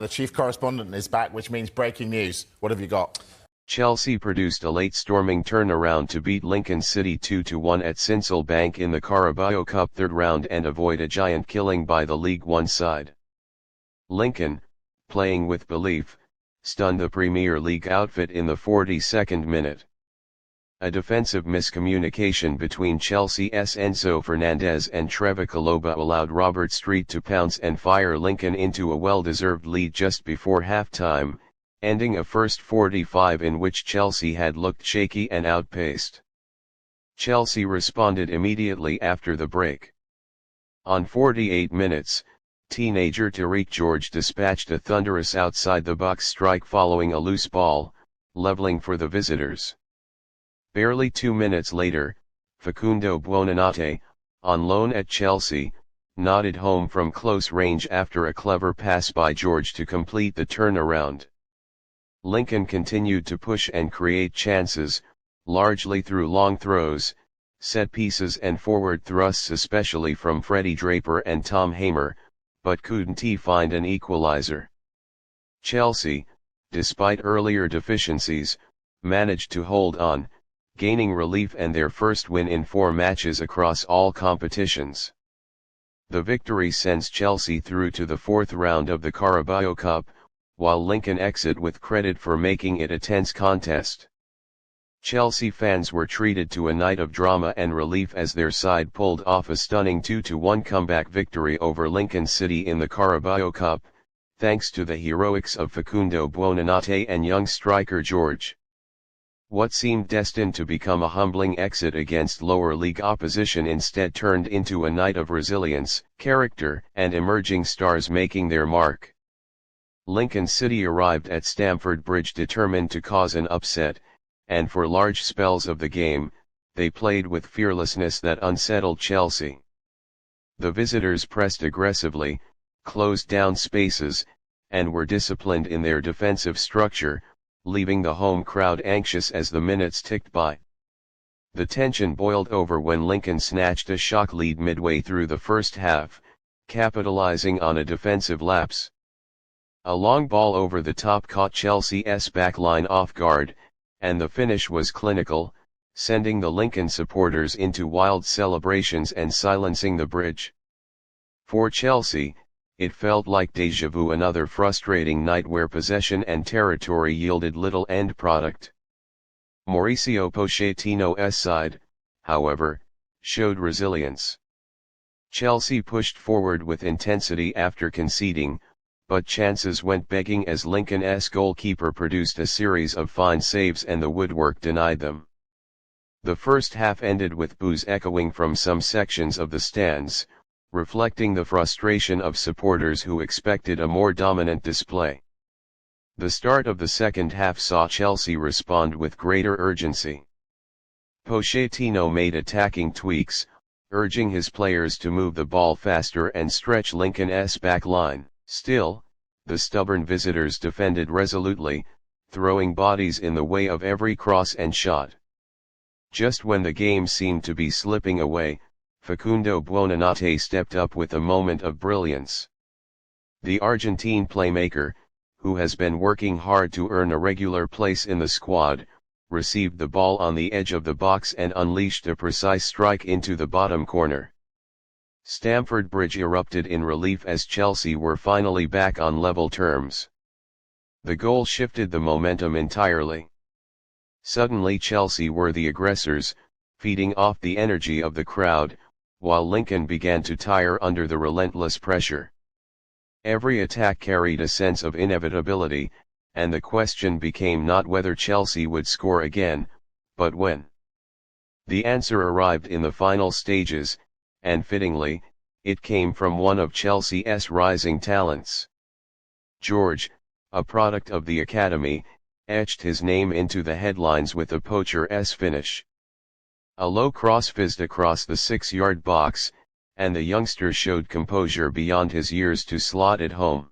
The chief correspondent is back, which means breaking news. What have you got? Chelsea produced a late storming turnaround to beat Lincoln City 2-1 at Sincil Bank in the Carabao Cup third round and avoid a giant killing by the League One side. Lincoln, playing with belief, stunned the Premier League outfit in the 42nd minute. A defensive miscommunication between Chelsea's Enzo Fernandez and Trevor Chalobah allowed Robert Street to pounce and fire Lincoln into a well-deserved lead just before half-time, ending a first 45 in which Chelsea had looked shaky and outpaced. Chelsea responded immediately after the break. On 48 minutes, teenager Tariq George dispatched a thunderous outside-the-box strike following a loose ball, leveling for the visitors. Barely 2 minutes later, Facundo Buonanotte, on loan at Chelsea, nodded home from close range after a clever pass by George to complete the turnaround. Lincoln continued to push and create chances, largely through long throws, set pieces and forward thrusts, especially from Freddie Draper and Tom Hamer, but couldn't find an equaliser. Chelsea, despite earlier deficiencies, managed to hold on, gaining relief and their first win in 4 matches across all competitions. The victory sends Chelsea through to the 4th round of the Carabao Cup, while Lincoln exit with credit for making it a tense contest. Chelsea fans were treated to a night of drama and relief as their side pulled off a stunning 2-1 comeback victory over Lincoln City in the Carabao Cup, thanks to the heroics of Facundo Buonanotte and young striker George. What seemed destined to become a humbling exit against lower league opposition instead turned into a night of resilience, character, and emerging stars making their mark. Lincoln City arrived at Stamford Bridge determined to cause an upset, and for large spells of the game, they played with fearlessness that unsettled Chelsea. The visitors pressed aggressively, closed down spaces, and were disciplined in their defensive structure, leaving the home crowd anxious as the minutes ticked by. The tension boiled over when Lincoln snatched a shock lead midway through the first half, capitalizing on a defensive lapse. A long ball over the top caught Chelsea's backline off guard, and the finish was clinical, sending the Lincoln supporters into wild celebrations and silencing the Bridge. For Chelsea, it felt like déjà vu, another frustrating night where possession and territory yielded little end product. Mauricio Pochettino's side, however, showed resilience. Chelsea pushed forward with intensity after conceding, but chances went begging as Lincoln's goalkeeper produced a series of fine saves and the woodwork denied them. The first half ended with boos echoing from some sections of the stands, reflecting the frustration of supporters who expected a more dominant display. The start of the second half saw Chelsea respond with greater urgency. Pochettino made attacking tweaks, urging his players to move the ball faster and stretch Lincoln's back line. Still, the stubborn visitors defended resolutely, throwing bodies in the way of every cross and shot. Just when the game seemed to be slipping away, Facundo Buonanotte stepped up with a moment of brilliance. The Argentine playmaker, who has been working hard to earn a regular place in the squad, received the ball on the edge of the box and unleashed a precise strike into the bottom corner. Stamford Bridge erupted in relief as Chelsea were finally back on level terms. The goal shifted the momentum entirely. Suddenly Chelsea were the aggressors, feeding off the energy of the crowd, while Lincoln began to tire under the relentless pressure. Every attack carried a sense of inevitability, and the question became not whether Chelsea would score again, but when. The answer arrived in the final stages, and fittingly, it came from one of Chelsea's rising talents. George, a product of the academy, etched his name into the headlines with a poacher's finish. A low cross fizzed across the 6-yard box, and the youngster showed composure beyond his years to slot it home.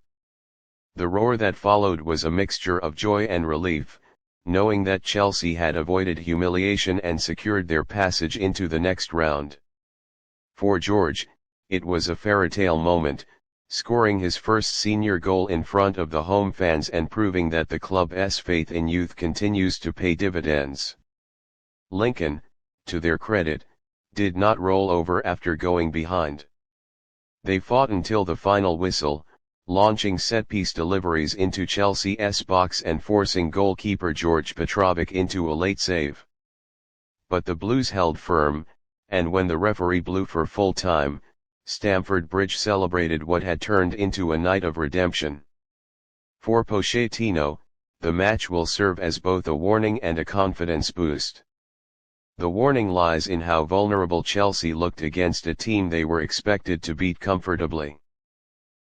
The roar that followed was a mixture of joy and relief, knowing that Chelsea had avoided humiliation and secured their passage into the next round. For George, it was a fairytale moment, scoring his first senior goal in front of the home fans and proving that the club's faith in youth continues to pay dividends. Lincoln, to their credit, did not roll over after going behind. They fought until the final whistle, launching set-piece deliveries into Chelsea's box and forcing goalkeeper George Petrovic into a late save. But the Blues held firm, and when the referee blew for full time, Stamford Bridge celebrated what had turned into a night of redemption. For Pochettino, the match will serve as both a warning and a confidence boost. The warning lies in how vulnerable Chelsea looked against a team they were expected to beat comfortably.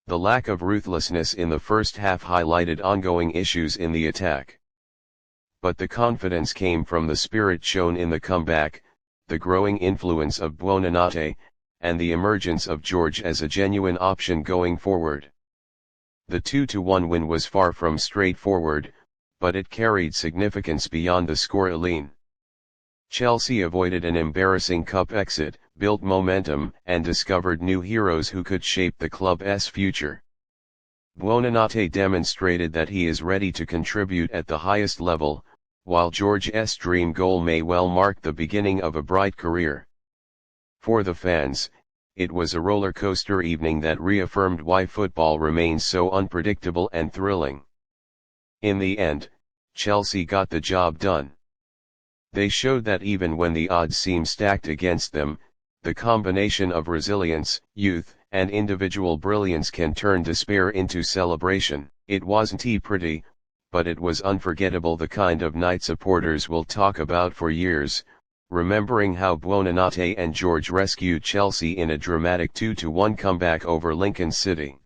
The lack of ruthlessness in the first half highlighted ongoing issues in the attack. But the confidence came from the spirit shown in the comeback, the growing influence of Buonanotte, and the emergence of George as a genuine option going forward. The 2-1 win was far from straightforward, but it carried significance beyond the scoreline. Chelsea avoided an embarrassing cup exit, built momentum, and discovered new heroes who could shape the club's future. Buonanotte demonstrated that he is ready to contribute at the highest level, while George's dream goal may well mark the beginning of a bright career. For the fans, it was a roller coaster evening that reaffirmed why football remains so unpredictable and thrilling. In the end, Chelsea got the job done. They showed that even when the odds seem stacked against them, the combination of resilience, youth, and individual brilliance can turn despair into celebration. It wasn't pretty, but it was unforgettable, the kind of night supporters will talk about for years, remembering how Buonanotte and George rescued Chelsea in a dramatic 2-1 comeback over Lincoln City.